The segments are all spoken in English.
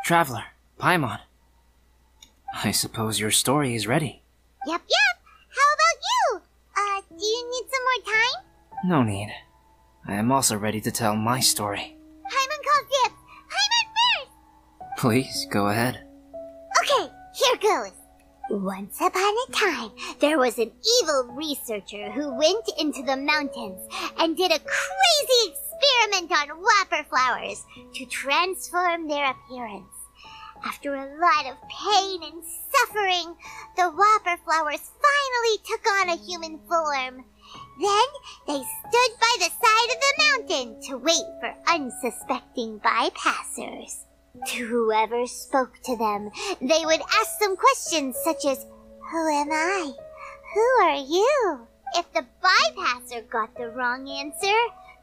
Traveler, Paimon. I suppose your story is ready. Yep. How about you? Do you need some more time? No need. I am also ready to tell my story. Paimon calls dibs. Paimon first! Please, go ahead. Okay, here goes. Once upon a time, there was an evil researcher who went into the mountains and did a crazy experiment on whopper flowers to transform their appearance. After a lot of pain and suffering, the whopper flowers finally took on a human form. Then they stood by the side of the mountain to wait for unsuspecting bypassers. To whoever spoke to them, they would ask some questions such as, "Who am I? Who are you?" If the bypasser got the wrong answer,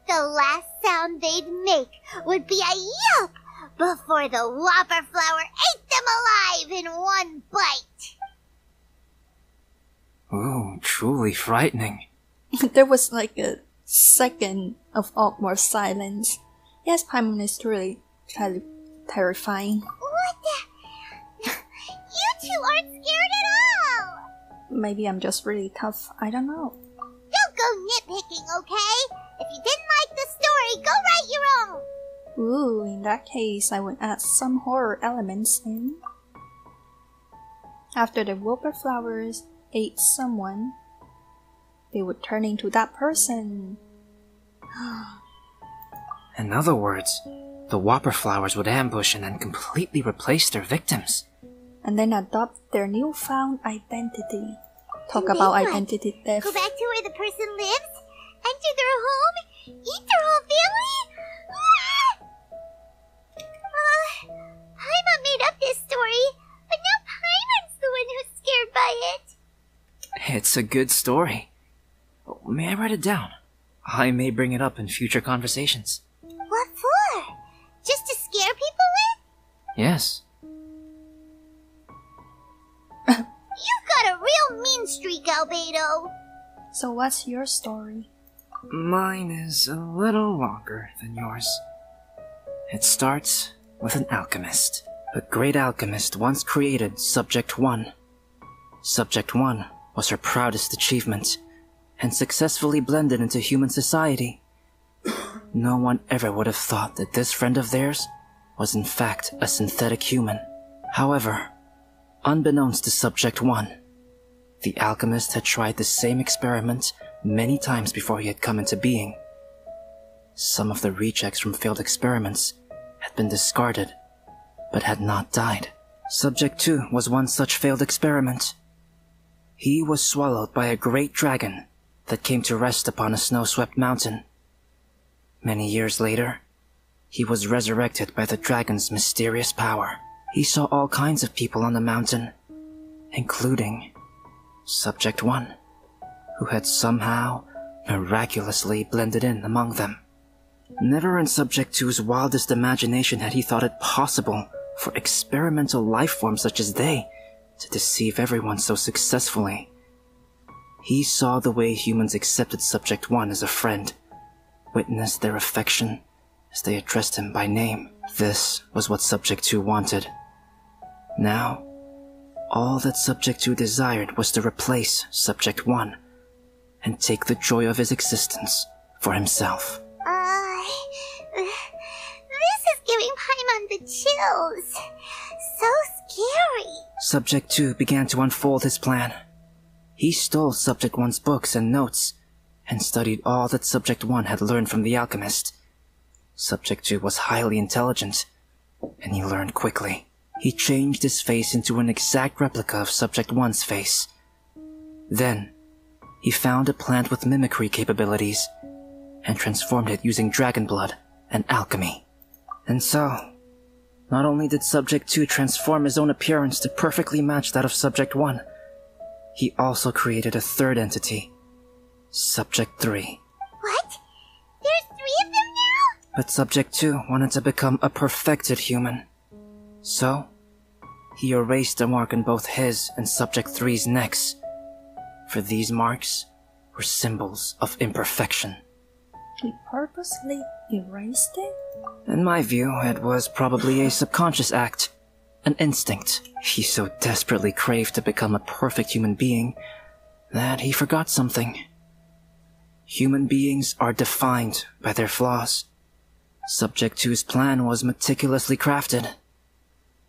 the last sound they'd make would be a yelp before the whopper flower ate them alive in one bite. Ooh, truly frightening. There was like a second of awkward silence. Yes, Paimon is truly terrifying. What the? You two aren't scared at all! Maybe I'm just really tough. I don't know. Don't go nitpicking, okay? If you didn't like the story, go write your own! Ooh, in that case, I would add some horror elements in. After the whopper flowers ate someone, they would turn into that person. In other words, the whopper flowers would ambush and then completely replace their victims. And then adopt their newfound identity. Talk about identity theft. Go back to where the person lives? Enter their home? Eat their whole family? Paimon made up this story, but now Paimon's the one who's scared by it. It's a good story. May I write it down? I may bring it up in future conversations. What for? Just to scare people with? Yes. You've got a real mean streak, Albedo. So what's your story? Mine is a little longer than yours. It starts with an alchemist. A great alchemist once created Subject 1. Subject 1 was her proudest achievement, and successfully blended into human society. No one ever would have thought that this friend of theirs was in fact a synthetic human. However, unbeknownst to Subject 1, the alchemist had tried the same experiment many times before he had come into being. Some of the rejects from failed experiments had been discarded, but had not died. Subject 2 was one such failed experiment. He was swallowed by a great dragon that came to rest upon a snow-swept mountain. Many years later, he was resurrected by the dragon's mysterious power. He saw all kinds of people on the mountain, including Subject 1, who had somehow miraculously blended in among them. Never in Subject 2's wildest imagination had he thought it possible for experimental life forms such as they to deceive everyone so successfully. He saw the way humans accepted Subject 1 as a friend, witnessed their affection as they addressed him by name. This was what Subject 2 wanted. Now, all that Subject 2 desired was to replace Subject 1 and take the joy of his existence for himself. This is giving Paimon the chills. So scary. Subject 2 began to unfold his plan. He stole Subject 1's books and notes, and studied all that Subject 1 had learned from the alchemist. Subject 2 was highly intelligent, and he learned quickly. He changed his face into an exact replica of Subject 1's face. Then, he found a plant with mimicry capabilities, and transformed it using dragon blood and alchemy. And so, not only did Subject 2 transform his own appearance to perfectly match that of Subject 1, he also created a third entity, Subject 3. What? There's 3 of them now? But Subject 2 wanted to become a perfected human. So, he erased a mark on both his and Subject 3's necks. For these marks were symbols of imperfection. He purposely erased it? In my view, it was probably a subconscious act. an instinct. He so desperately craved to become a perfect human being that he forgot something. Human beings are defined by their flaws. Subject 2's plan was meticulously crafted.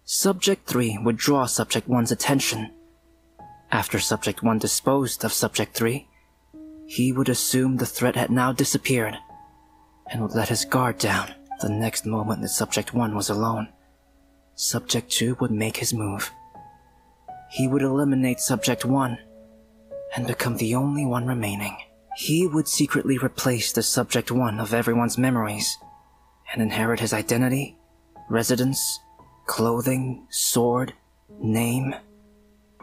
Subject 3 would draw Subject 1's attention. After Subject 1 disposed of Subject 3, he would assume the threat had now disappeared and would let his guard down. The next moment that Subject 1 was alone, Subject 2 would make his move. He would eliminate Subject 1 and become the only one remaining. He would secretly replace the Subject 1 of everyone's memories and inherit his identity, residence, clothing, sword, name,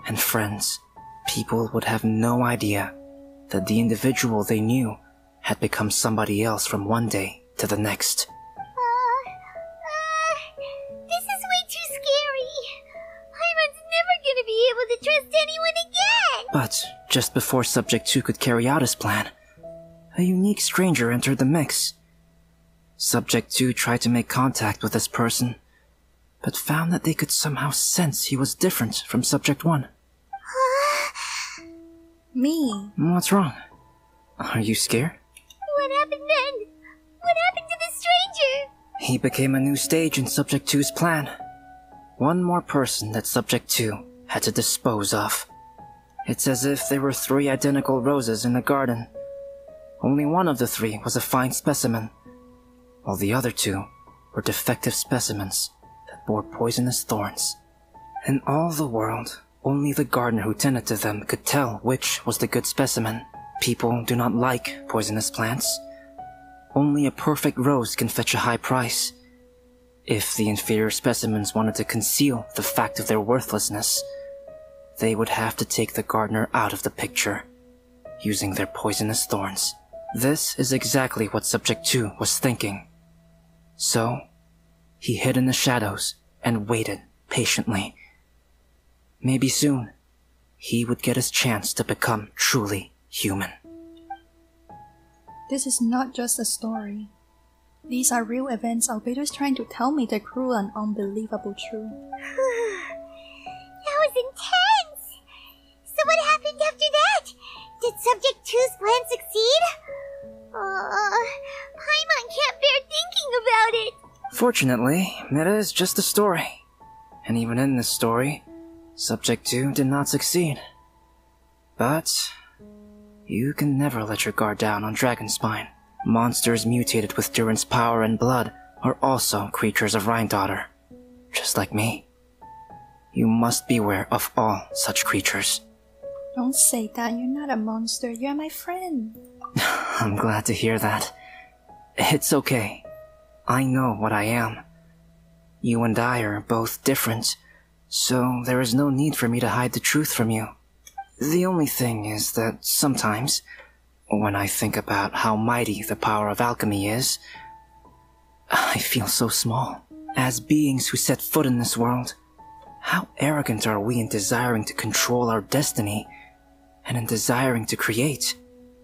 and friends. People would have no idea that the individual they knew had become somebody else from one day to the next. This is way too scary. Paimon's never gonna be able to trust anyone again. But just before Subject 2 could carry out his plan, a unique stranger entered the mix. Subject 2 tried to make contact with this person, but found that they could somehow sense he was different from Subject 1. Me. What's wrong? Are you scared? What happened then? What happened to the stranger? He became a new stage in Subject 2's plan. One more person that Subject 2 had to dispose of. It's as if there were 3 identical roses in a garden. Only one of the 3 was a fine specimen, while the other 2 were defective specimens that bore poisonous thorns. In all the world, only the gardener who tended to them could tell which was the good specimen. People do not like poisonous plants. Only a perfect rose can fetch a high price. If the inferior specimens wanted to conceal the fact of their worthlessness, they would have to take the gardener out of the picture, using their poisonous thorns. This is exactly what Subject 2 was thinking. So, he hid in the shadows and waited patiently. Maybe soon, he would get his chance to become truly human. This is not just a story. These are real events Albedo is trying to tell me the cruel and unbelievable truth. That was intense! So what happened after that? Did Subject 2's plan succeed? Paimon can't bear thinking about it! Fortunately, it is just a story. And even in this story, Subject 2 did not succeed. But you can never let your guard down on Dragonspine. Monsters mutated with Durin's power and blood are also creatures of Rhine-Daughter, just like me. You must beware of all such creatures. Don't say that, you're not a monster, you're my friend. I'm glad to hear that. It's okay. I know what I am. You and I are both different, so there is no need for me to hide the truth from you. The only thing is that sometimes, when I think about how mighty the power of alchemy is, I feel so small. As beings who set foot in this world, how arrogant are we in desiring to control our destiny and in desiring to create?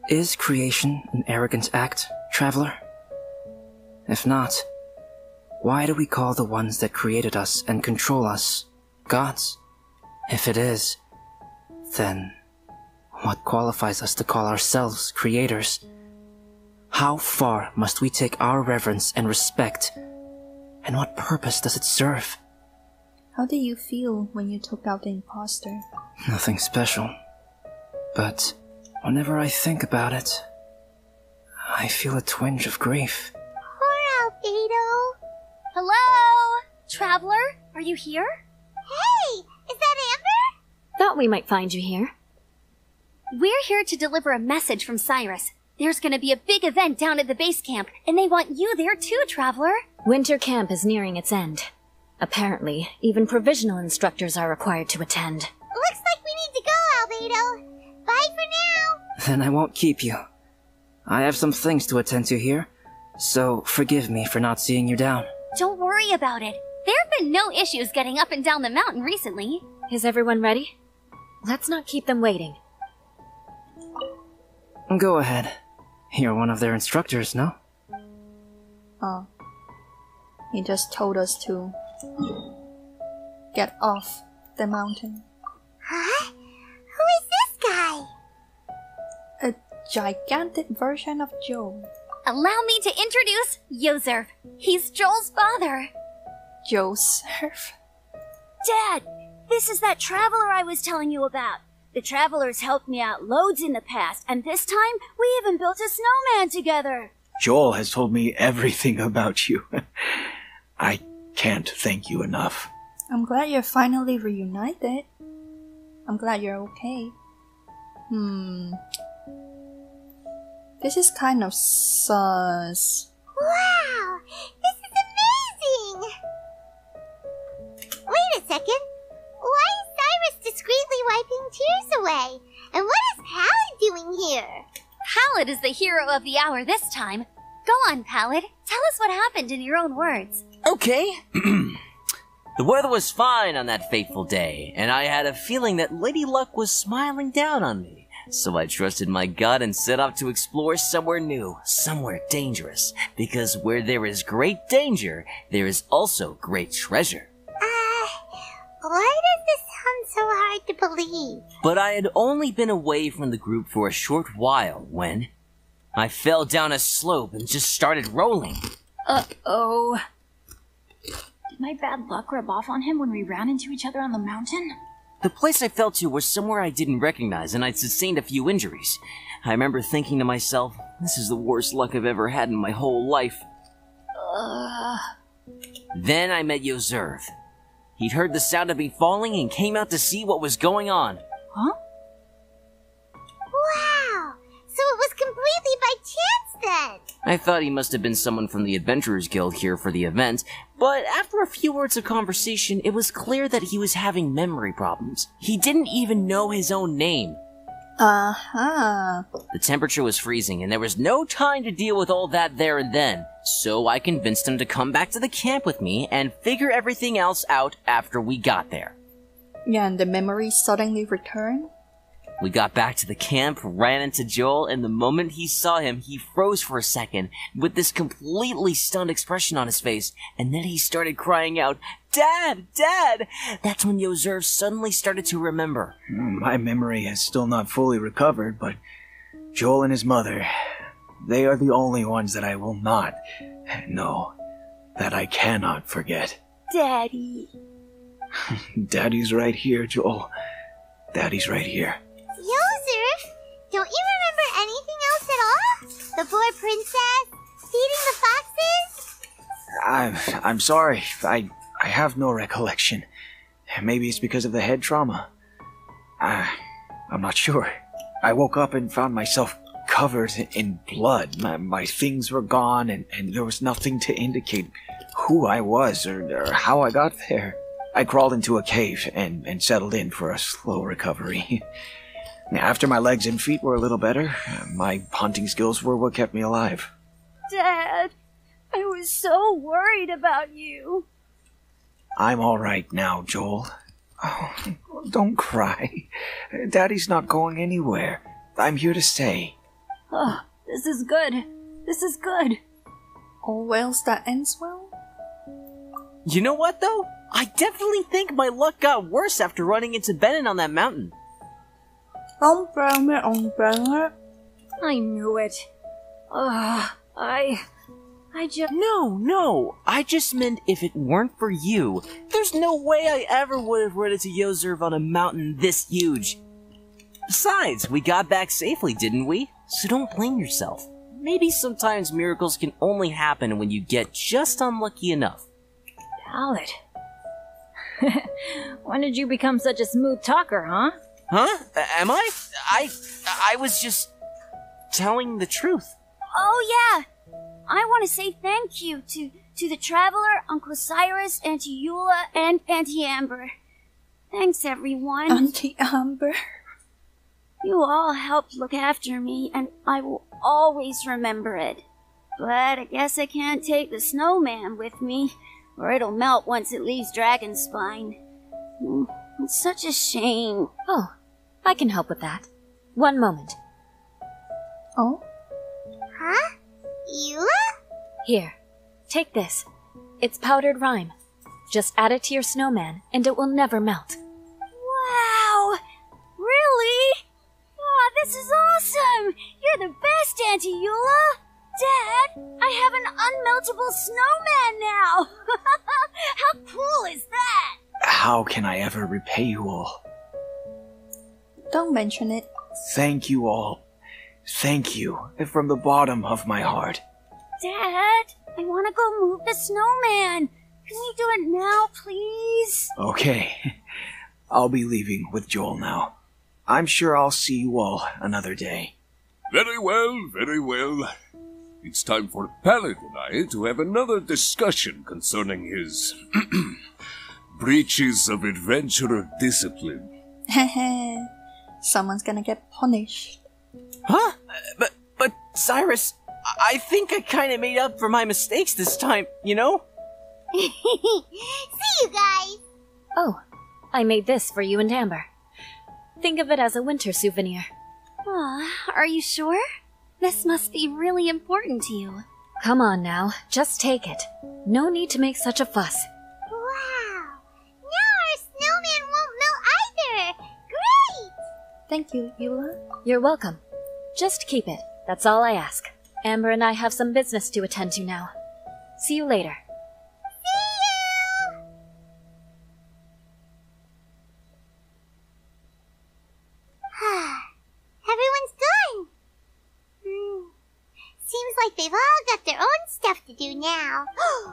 Is creation an arrogant act, traveler? If not, why do we call the ones that created us and control us gods? If it is, then what qualifies us to call ourselves creators? How far must we take our reverence and respect, and what purpose does it serve? How did you feel when you took out the imposter? Nothing special, but whenever I think about it, I feel a twinge of grief. Poor Albedo. Hello? Traveler, are you here? Hey, is that Amber? Thought we might find you here. We're here to deliver a message from Cyrus. There's gonna be a big event down at the base camp, and they want you there too, Traveler. Winter camp is nearing its end. Apparently, even provisional instructors are required to attend. Looks like we need to go, Albedo. Bye for now. Then I won't keep you. I have some things to attend to here, so forgive me for not seeing you down. Don't worry about it. There have been no issues getting up and down the mountain recently. Is everyone ready? Let's not keep them waiting. Go ahead. You're one of their instructors, no? Oh. He just told us to. get off the mountain. Huh? Who is this guy? A gigantic version of Joel. Allow me to introduce Yozerf. He's Joel's father. Joseph. Dad, this is that traveler I was telling you about. The traveler's helped me out loads in the past, and this time we even built a snowman together. Joel has told me everything about you. I can't thank you enough. I'm glad you're finally reunited. I'm glad you're okay. This is kind of sus. Wow, this is amazing! Wait a second. Why is Cyrus discreetly wiping tears away? And what is Pallid doing here? Pallid is the hero of the hour this time. Go on, Pallid. Tell us what happened in your own words. Okay. The weather was fine on that fateful day, and I had a feeling that Lady Luck was smiling down on me. So I trusted my gut and set off to explore somewhere new, somewhere dangerous. Because where there is great danger, there is also great treasure. Why does this sound so hard to believe? But I had only been away from the group for a short while when I fell down a slope and just started rolling. Uh-oh. Did my bad luck rub off on him when we ran into each other on the mountain? The place I fell to was somewhere I didn't recognize, and I'd sustained a few injuries. I remember thinking to myself, this is the worst luck I've ever had in my whole life. Then I met Yozerf. He'd heard the sound of me falling and came out to see what was going on. Huh? Wow, so it was completely by chance then. I thought he must have been someone from the Adventurers Guild here for the event, but after a few words of conversation, it was clear that he was having memory problems. He didn't even know his own name. Uh-huh. The temperature was freezing, and there was no time to deal with all that there and then, so I convinced him to come back to the camp with me and figure everything else out after we got there. Yeah, and the memory suddenly returned? We got back to the camp, ran into Joel, and the moment he saw him, he froze for a second, with this completely stunned expression on his face, and then he started crying out, "Dad! Dad!" That's when Yozerf suddenly started to remember. My memory has still not fully recovered, but Joel and his mother, they are the only ones that I will not, no, that I cannot forget. Daddy. Daddy's right here, Joel. Daddy's right here. Yozerf, don't you remember anything else at all? The poor princess? Feeding the foxes? I'm sorry. I have no recollection. Maybe it's because of the head trauma. I'm not sure. I woke up and found myself covered in blood. My things were gone, and there was nothing to indicate who I was or how I got there. I crawled into a cave and settled in for a slow recovery. After my legs and feet were a little better, my hunting skills were what kept me alive. Dad, I was so worried about you. I'm all right now, Joel. Oh, don't cry. Daddy's not going anywhere. I'm here to stay. Oh, this is good. This is good. All wells that ends well? You know what, though? I definitely think my luck got worse after running into Benin on that mountain. I knew it. I just... No, I just meant if it weren't for you, there's no way I ever would have run into Yozerf on a mountain this huge. Besides, we got back safely, didn't we? So don't blame yourself. Maybe sometimes miracles can only happen when you get just unlucky enough. Pallid. When did you become such a smooth talker, huh? Huh? Am I? I was just telling the truth. Oh, yeah. I want to say thank you to the Traveler, Uncle Cyrus, Auntie Eula, and Auntie Amber. Thanks, everyone. Auntie Amber. You all helped look after me, and I will always remember it. But I guess I can't take the snowman with me, or it'll melt once it leaves Dragonspine. It's such a shame. Oh, I can help with that. One moment. Oh? Huh? Eula? Here, take this. It's powdered rhyme. Just add it to your snowman, and it will never melt. Wow! Really? Oh, this is awesome! You're the best, Auntie Eula! Dad, I have an unmeltable snowman now! How cool is that? How can I ever repay you all? Don't mention it. Thank you all. Thank you from the bottom of my heart. Dad, I want to go move the snowman. Can we do it now, please? Okay. I'll be leaving with Joel now. I'm sure I'll see you all another day. Very well, very well. It's time for Pallet and I to have another discussion concerning his breaches of adventurer discipline. Hehe. Someone's gonna get punished. Huh? But Cyrus, I think I kind of made up for my mistakes this time, you know? See you guys! Oh, I made this for you and Amber. Think of it as a winter souvenir. Aw, are you sure? This must be really important to you. Come on now, just take it. No need to make such a fuss. Wow! Now our snowman won't melt either! Great! Thank you, Eula. You're welcome. Just keep it. That's all I ask. Amber and I have some business to attend to now. See you later. Everyone's gone. Seems like they've all got their own stuff to do now. Oh!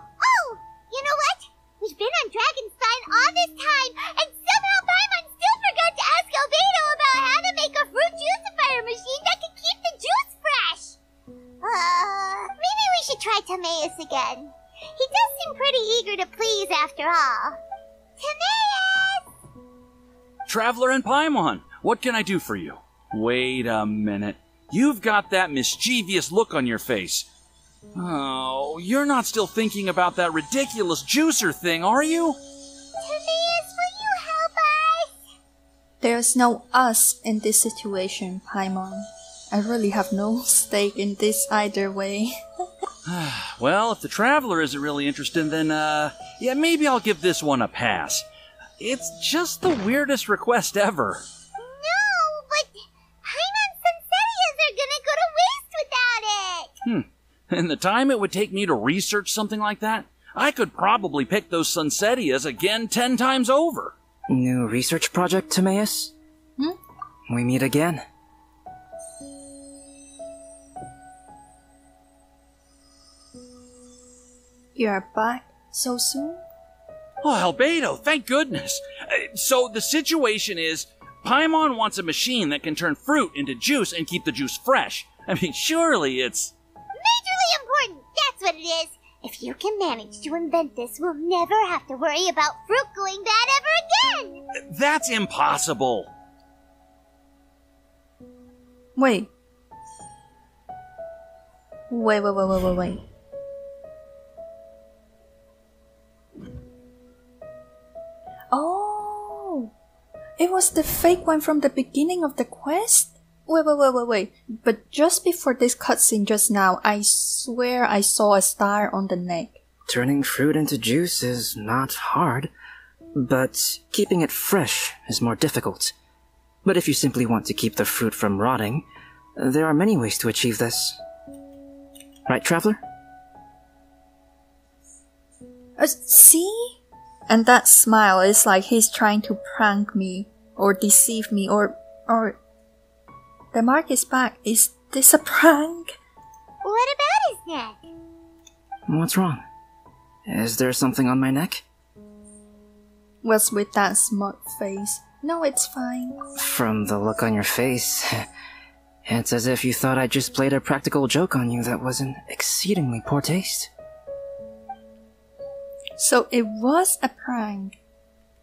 You know what? We've been on Dragonstein all this time, and somehow Paimon still forgot to ask Albedo about how to make a fruit juicifier machine that can keep the juice fresh. Maybe we should try Timaeus again. He does seem pretty eager to please after all. Timaeus! Traveler and Paimon, what can I do for you? Wait a minute. You've got that mischievous look on your face. Oh, you're not still thinking about that ridiculous juicer thing, are you? Timaeus, will you help us? There's no us in this situation, Paimon. I really have no stake in this either way. Well, if the Traveler isn't really interested, then, yeah, maybe I'll give this one a pass. It's just the weirdest request ever. No, but Paimon's Sunsettias are gonna go to waste without it! And the time it would take me to research something like that, I could probably pick those Sunsettias again 10 times over. New research project, Timaeus? We meet again. You're back so soon? Oh, Albedo, thank goodness. So the situation is, Paimon wants a machine that can turn fruit into juice and keep the juice fresh. I mean, surely it's... Majorly important, that's what it is. If you can manage to invent this, we'll never have to worry about fruit going bad ever again! That's impossible. Wait. Wait. Oh! It was the fake one from the beginning of the quest? Wait. But just before this cutscene just now, I swear I saw a star on the neck. Turning fruit into juice is not hard, but keeping it fresh is more difficult. But if you simply want to keep the fruit from rotting, there are many ways to achieve this. Right, Traveler? See? And that smile is like he's trying to prank me, or deceive me, or... The mark is back. Is this a prank? What about his neck? What's wrong? Is there something on my neck? What's with that smug face? No, it's fine. From the look on your face, it's as if you thought I just played a practical joke on you that was in exceedingly poor taste. So it was a prank.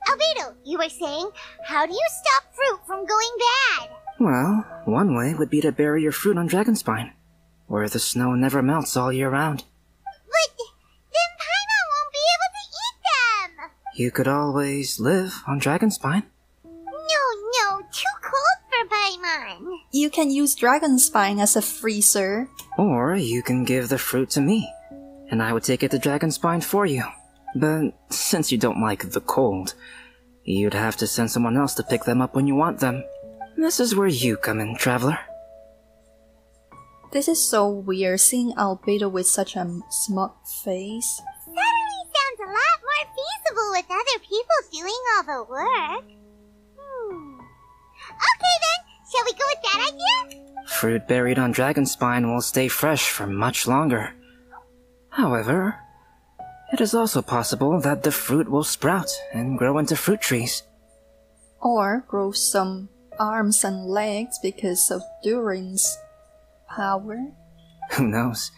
Albedo, you were saying, how do you stop fruit from going bad? Well, one way would be to bury your fruit on Dragonspine, where the snow never melts all year round. But then Paimon won't be able to eat them! You could always live on Dragonspine. No, too cold for Paimon. You can use Dragonspine as a freezer. Or you can give the fruit to me, and I would take it to Dragonspine for you. But since you don't like the cold, you'd have to send someone else to pick them up when you want them. This is where you come in, traveler. This is so weird, seeing Albedo with such a smug face. Suddenly sounds a lot more feasible with other people doing all the work. Okay then, shall we go with that idea? Fruit buried on Dragonspine will stay fresh for much longer. However, it is also possible that the fruit will sprout and grow into fruit trees. Or grow some arms and legs because of Durin's power. Who knows?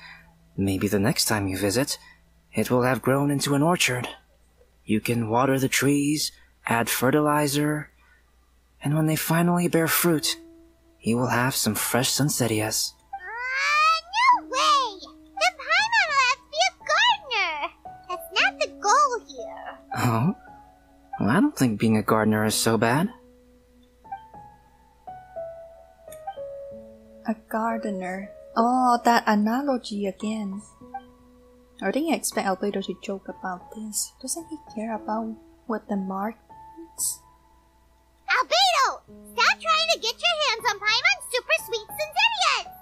Maybe the next time you visit, it will have grown into an orchard. You can water the trees, add fertilizer, and when they finally bear fruit, you will have some fresh Sunsettias. No way! The Paimon will have to be a gardener! That's not the goal here. Oh? Well, I don't think being a gardener is so bad. A gardener. Oh, that analogy again. I didn't expect Albedo to joke about this. Doesn't he care about what the mark is? Albedo! Stop trying to get your hands on Paimon's super sweet Sunsettias!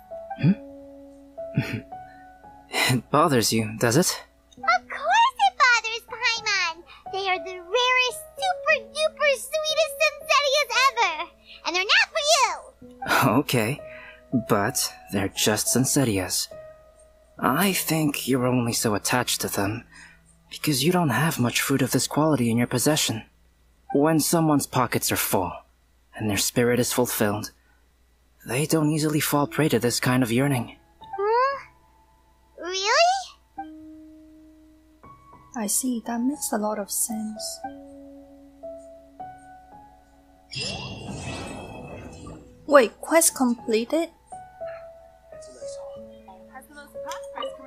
It bothers you, does it? Of course it bothers Paimon! They are the rarest, super duper sweetest Sunsettias ever! And they're not for you! Okay, but they're just Sunsettias. I think you're only so attached to them because you don't have much fruit of this quality in your possession. When someone's pockets are full and their spirit is fulfilled, they don't easily fall prey to this kind of yearning. Really? I see, that makes a lot of sense. Wait, quest completed?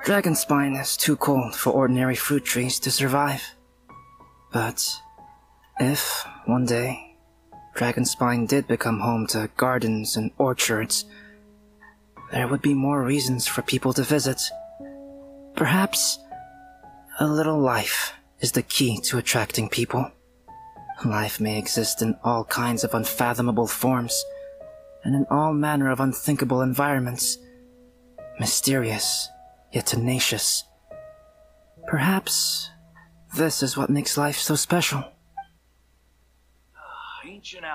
Dragonspine is too cold for ordinary fruit trees to survive. But if, one day, Dragonspine did become home to gardens and orchards, there would be more reasons for people to visit. Perhaps a little life is the key to attracting people. Life may exist in all kinds of unfathomable forms, and in all manner of unthinkable environments. Mysterious, yet tenacious. Perhaps this is what makes life so special. Ancient